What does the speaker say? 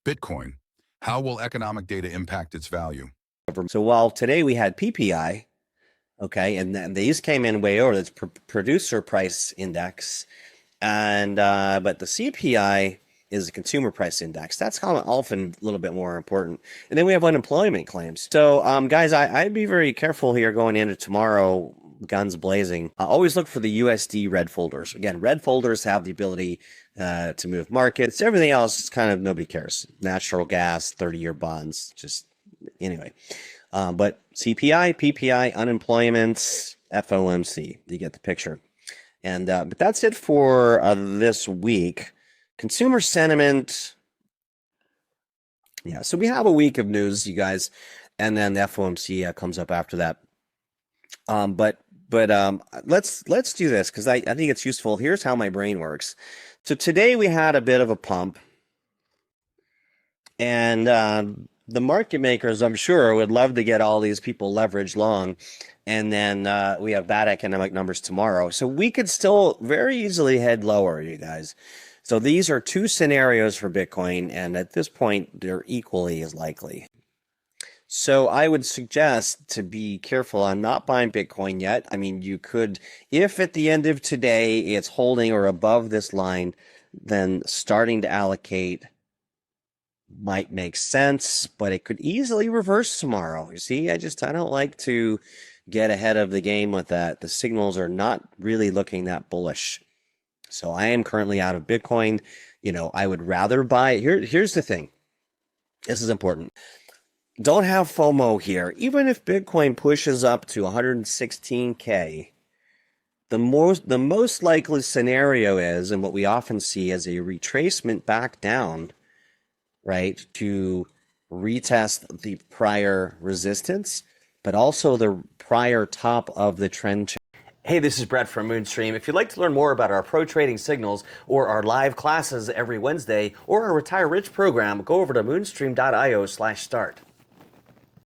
Bitcoin. How will economic data impact its value? So while today we had PPI, okay, and then these came in way over, that's producer price index, and but the CPI is the consumer price index. That's kind of often a little bit more important. And then we have unemployment claims. So guys, I'd be very careful here going into tomorrow, guns blazing. Always look for the USD red folders. Again, red folders have the ability to move markets. Everything else is kind of nobody cares. Natural gas, 30-year bonds, just anyway. But CPI, PPI, unemployment, FOMC, you get the picture. And but that's it for this week. Consumer sentiment. Yeah, so we have a week of news, you guys, and then the FOMC comes up after that. But let's do this because I think it's useful. Here's how my brain works. So today we had a bit of a pump, and the market makers, I'm sure, would love to get all these people leveraged long. And then we have bad economic numbers tomorrow. So we could still very easily head lower, you guys. So these are two scenarios for Bitcoin. And at this point, they're equally as likely. So I would suggest to be careful on not buying Bitcoin yet. I mean, you could, if at the end of today it's holding or above this line, then starting to allocate might make sense, but it could easily reverse tomorrow. You see, I don't like to get ahead of the game with that. The signals are not really looking that bullish. So I am currently out of Bitcoin. You know, I would rather buy. Here's the thing. This is important. Don't have FOMO here. Even if Bitcoin pushes up to 116K, the most likely scenario is, and what we often see as a retracement back down, right, to retest the prior resistance, but also the prior top of the trend chain. Hey, this is Brett from Moonstream. If you'd like to learn more about our pro trading signals or our live classes every Wednesday or our Retire Rich program, go over to moonstream.io/start.